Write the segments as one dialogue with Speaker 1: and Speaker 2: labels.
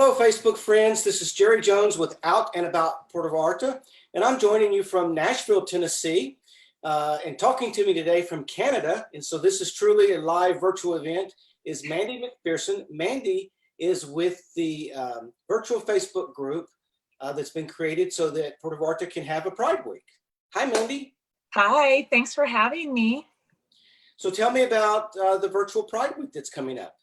Speaker 1: Hello, Facebook friends. This is Jerry Jones with Out and About Puerto Vallarta, and I'm joining you from Nashville, Tennessee, and talking to me today from Canada. And so this is truly a live virtual event is Mandy McPherson. Mandy is with the virtual Facebook group that's been created so that Puerto Vallarta can have a Pride Week. Hi, Mandy.
Speaker 2: Hi, thanks for having me.
Speaker 1: So tell me about the virtual Pride Week that's coming up.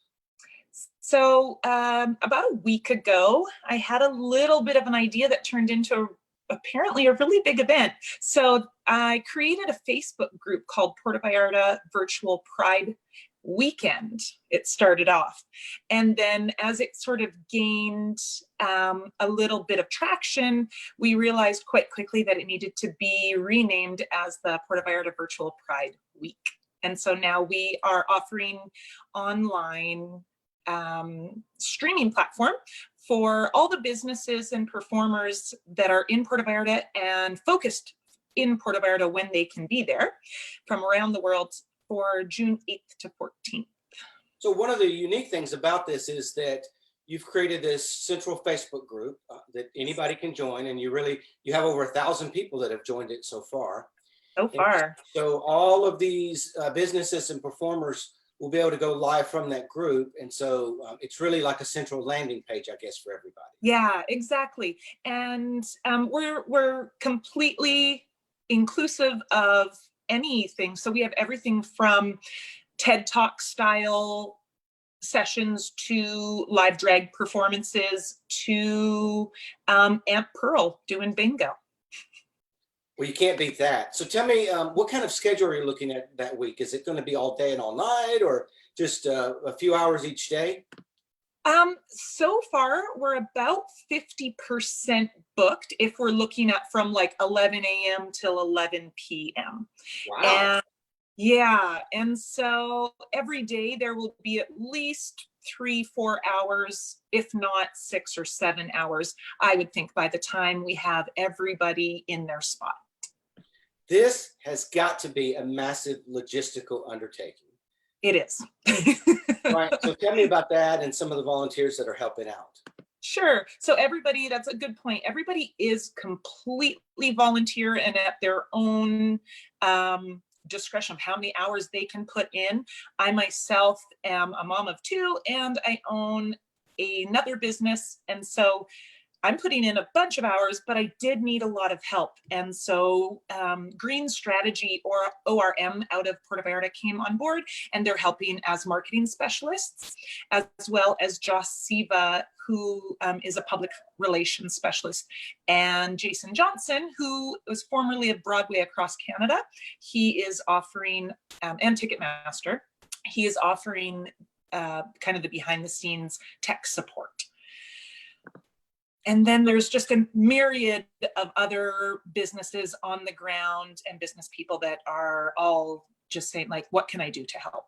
Speaker 2: So about a week ago, I had a little bit of an idea that turned into apparently a really big event. So I created a Facebook group called Puerto Vallarta Virtual Pride Weekend. It started off. And then as it sort of gained a little bit of traction, we realized quite quickly that it needed to be renamed as the Puerto Vallarta Virtual Pride Week. And so now we are offering online streaming platform for all the businesses and performers that are in Puerto Vallarta and focused in Puerto Vallarta when they can be there from around the world for June 8th to 14th.
Speaker 1: So one of the unique things about this is that you've created this central Facebook group that anybody can join, and you have over 1,000 people that have joined it so far.
Speaker 2: So far.
Speaker 1: And so all of these businesses and performers will be able to go live from that group. And so it's really like a central landing page, I guess, for everybody.
Speaker 2: Yeah, exactly. And we're completely inclusive of anything. So we have everything from TED Talk style sessions to live drag performances to Aunt Pearl doing bingo.
Speaker 1: Well, you can't beat that. So tell me, what kind of schedule are you looking at that week? Is it going to be all day and all night, or just a few hours each day?
Speaker 2: So far, we're about 50% booked if we're looking at from like 11 a.m. till 11 p.m.
Speaker 1: Wow.
Speaker 2: And so every day there will be at least 3-4 hours, if not 6 or 7 hours, I would think, by the time we have everybody in their spot.
Speaker 1: This has got to be a massive logistical undertaking.
Speaker 2: It is.
Speaker 1: Right. So tell me about that and some of the volunteers that are helping out.
Speaker 2: Sure. So everybody, that's a good point. Everybody is completely volunteer and at their own discretion of how many hours they can put in. I myself am a mom of 2 and I own another business. And so I'm putting in a bunch of hours, but I did need a lot of help. And so Green Strategy, or ORM, out of Puerto Vallarta came on board, and they're helping as marketing specialists, as well as Joss Siva, who is a public relations specialist, and Jason Johnson, who was formerly of Broadway Across Canada. He is offering, and Ticketmaster, he is offering kind of the behind the scenes tech support. And then there's just a myriad of other businesses on the ground and business people that are all just saying, like, what can I do to help?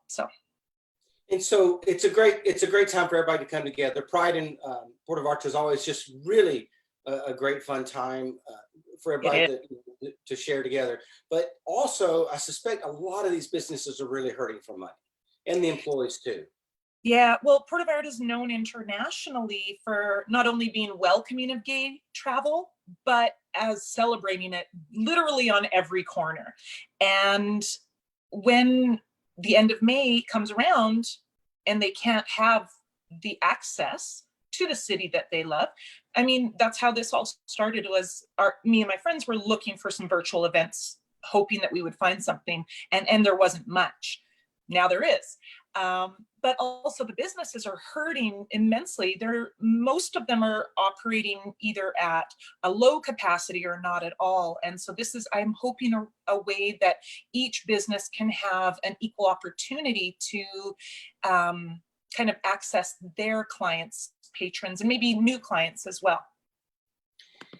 Speaker 1: And so it's a great time for everybody to come together. Pride in Puerto Vallarta is always just really a great fun time for everybody to share together. But also, I suspect a lot of these businesses are really hurting for money, and the employees too.
Speaker 2: Yeah, well, Puerto Vallarta is known internationally for not only being welcoming of gay travel, but as celebrating it literally on every corner. And when the end of May comes around and they can't have the access to the city that they love, I mean, that's how this all started. Was me and my friends were looking for some virtual events, hoping that we would find something, and there wasn't much. Now there is. But also the businesses are hurting immensely. Most of them are operating either at a low capacity or not at all. And so I'm hoping a way that each business can have an equal opportunity to kind of access their clients, patrons, and maybe new clients as well.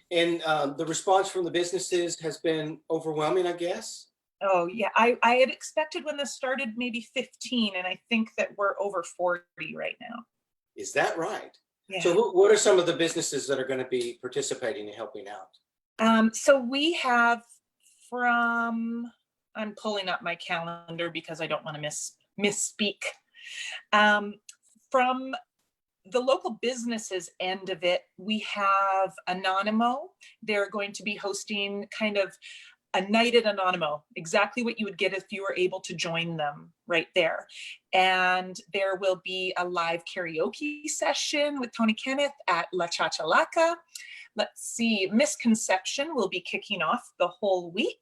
Speaker 1: And the response from the businesses has been overwhelming, I guess.
Speaker 2: Oh, yeah. I had expected when this started maybe 15, and I think that we're over 40 right now.
Speaker 1: Is that right?
Speaker 2: Yeah.
Speaker 1: So what are some of the businesses that are going to be participating and helping out?
Speaker 2: So we have I'm pulling up my calendar because I don't want to misspeak. From the local businesses end of it, we have Anonimo. They're going to be hosting kind of a night at Anonimo, exactly what you would get if you were able to join them right there. And there will be a live karaoke session with Tony Kenneth at La Chachalaca. Let's see, Misconception will be kicking off the whole week.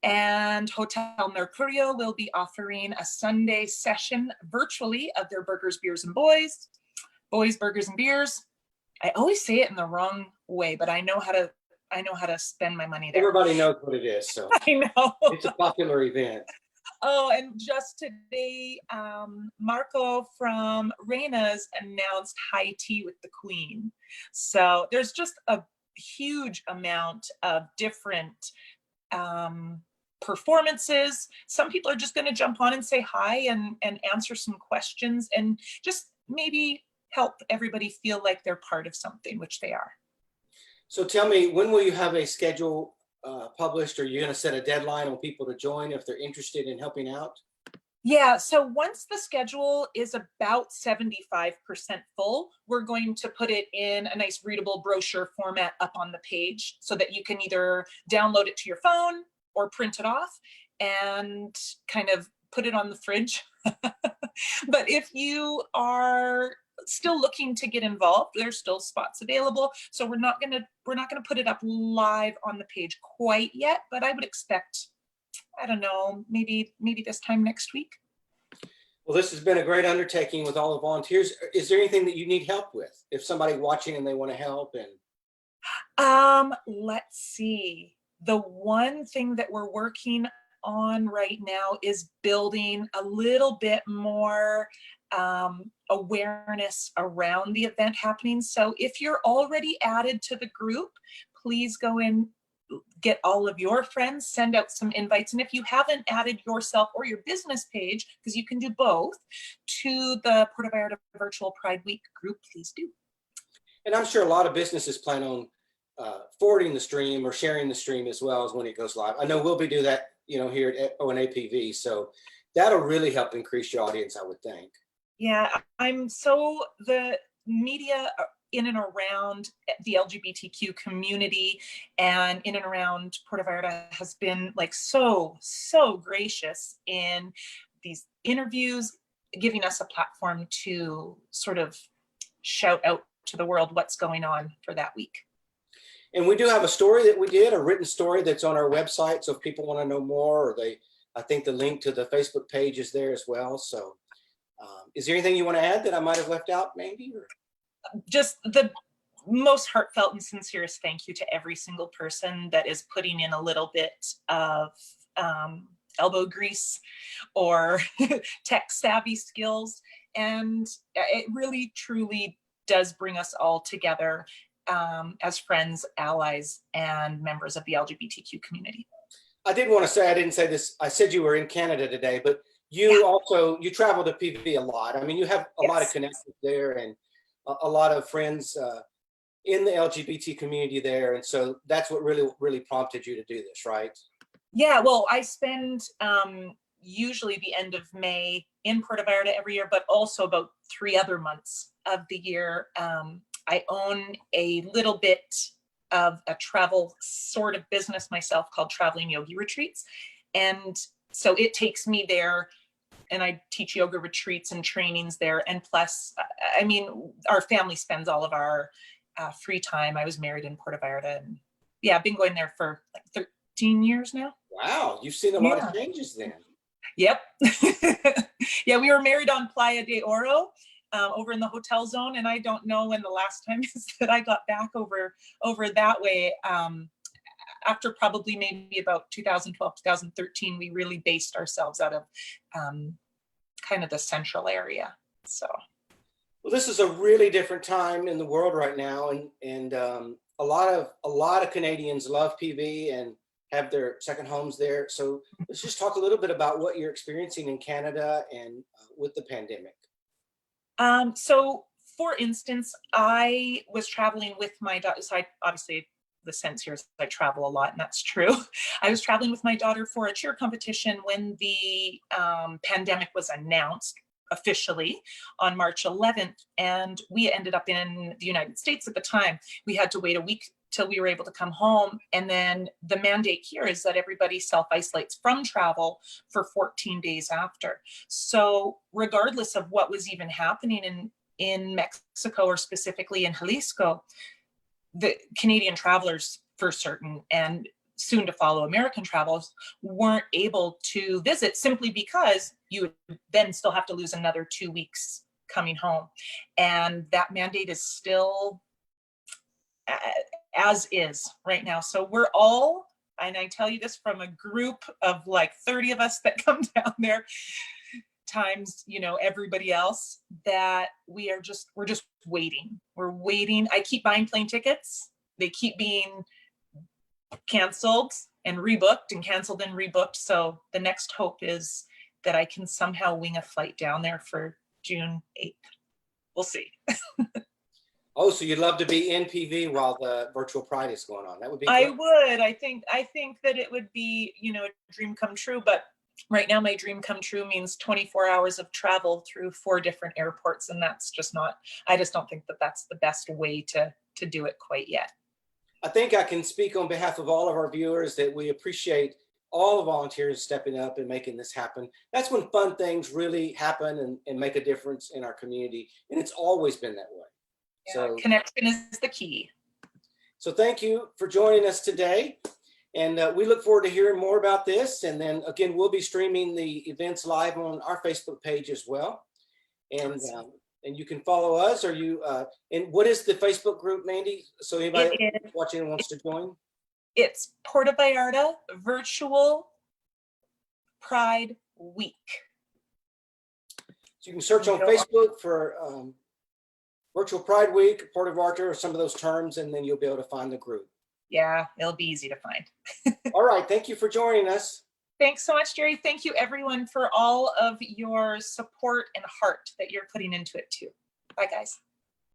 Speaker 2: And Hotel Mercurio will be offering a Sunday session virtually of their burgers, beers, and boys, burgers, and beers. I always say it in the wrong way, but I know how to spend my money there.
Speaker 1: Everybody knows what it is, so
Speaker 2: I know.
Speaker 1: it's a popular event.
Speaker 2: Oh, and just today, Marco from Reina's announced high tea with the Queen. So there's just a huge amount of different performances. Some people are just going to jump on and say hi and answer some questions and just maybe help everybody feel like they're part of something, which they are.
Speaker 1: So tell me, when will you have a schedule published? Or are you going to set a deadline on people to join if they're interested in helping out?
Speaker 2: Yeah, so once the schedule is about 75% full, we're going to put it in a nice readable brochure format up on the page so that you can either download it to your phone or print it off and kind of put it on the fridge. But if you are still looking to get involved, there's still spots available. So we're not gonna put it up live on the page quite yet, but I would expect, I don't know, maybe this time next week.
Speaker 1: Well, this has been a great undertaking with all the volunteers. Is there anything that you need help with? If somebody watching and they want to help? And
Speaker 2: let's see. The one thing that we're working on right now is building a little bit more awareness around the event happening. So if you're already added to the group, please go in, get all of your friends, send out some invites. And if you haven't added yourself or your business page, because you can do both, to the Puerto Vallarta Virtual Pride Week group, please do.
Speaker 1: And I'm sure a lot of businesses plan on forwarding the stream or sharing the stream as well as when it goes live. I know we'll be doing that, here at O&APV. So that'll really help increase your audience, I would think.
Speaker 2: Yeah, the media in and around the LGBTQ community and in and around Puerto Vallarta has been like so gracious in these interviews, giving us a platform to sort of shout out to the world what's going on for that week.
Speaker 1: And we do have a story that we did, a written story that's on our website. So if people want to know more, or I think the link to the Facebook page is there as well. So is there anything you want to add that I might have left out, maybe? Or?
Speaker 2: Just the most heartfelt and sincerest thank you to every single person that is putting in a little bit of elbow grease or tech savvy skills. And it really, truly does bring us all together as friends, allies, and members of the LGBTQ community.
Speaker 1: I did want to say, I didn't say this, I said you were in Canada today, but you travel to PV a lot. I mean, you have a lot of connections there and a lot of friends in the LGBT community there. And so that's what really prompted you to do this, right? Yeah,
Speaker 2: well, I spend usually the end of May in Puerto Vallarta every year, but also about 3 other months of the year. I own a little bit of a travel sort of business myself called Traveling Yogi Retreats. And so it takes me there and I teach yoga retreats and trainings there. And plus, I mean, our family spends all of our free time. I was married in Puerto Vallarta and I've been going there for like 13 years now.
Speaker 1: Wow, you've seen a lot of changes then.
Speaker 2: Yep. We were married on Playa de Oro. Over in the hotel zone, and I don't know when the last time is that I got back over that way. After probably maybe about 2012, 2013, we really based ourselves out of kind of the central area. So, well, this is a really different time in the world right now, and a lot of Canadians love PV and have their second homes there. So let's just talk a little bit about what you're experiencing in Canada and with the pandemic. So for instance, I was traveling with my daughter. So obviously the sense here is I travel a lot, and that's true. I was traveling with my daughter for a cheer competition when the pandemic was announced. officially on March 11th. And we ended up in the United States at the time. We had to wait a week till we were able to come home. And then the mandate here is that everybody self-isolates from travel for 14 days after. So regardless of what was even happening in Mexico, or specifically in Jalisco, the Canadian travelers for certain, and soon to follow American travelers, weren't able to visit simply because you would then still have to lose another 2 weeks coming home. And that mandate is still as is right now. So we're all, and I tell you this from a group of like 30 of us that come down there, times, you know, everybody else, that we're just waiting. We're waiting. I keep buying plane tickets. They keep being canceled and rebooked and canceled and rebooked. So the next hope is that I can somehow wing a flight down there for June 8th. We'll see.
Speaker 1: Oh, so you'd love to be in PV while the virtual Pride is going on. That would be
Speaker 2: I
Speaker 1: great.
Speaker 2: would. I think that it would be, you know, a dream come true. But right now, my dream come true means 24 hours of travel through 4 different airports. And that's just not, I just don't think that that's the best way to do it quite yet.
Speaker 1: I think I can speak on behalf of all of our viewers that we appreciate all the volunteers stepping up and making this happen. That's when fun things really happen and make a difference in our community. And it's always been that way.
Speaker 2: Yeah,
Speaker 1: So
Speaker 2: connection is the key.
Speaker 1: So thank you for joining us today. And we look forward to hearing more about this. And then again, we'll be streaming the events live on our Facebook page as well. And
Speaker 2: Awesome.
Speaker 1: And you can follow us, or you, and what is the Facebook group, Mandy? So anybody watching wants to join?
Speaker 2: It's Puerto Vallarta Virtual Pride Week.
Speaker 1: So you can search on Facebook for Virtual Pride Week, Puerto Vallarta, or some of those terms, and then you'll be able to find the group.
Speaker 2: Yeah, it'll be easy to find.
Speaker 1: All right, thank you for joining us.
Speaker 2: Thanks so much, Jerry. Thank you, everyone, for all of your support and heart that you're putting into it too. Bye, guys.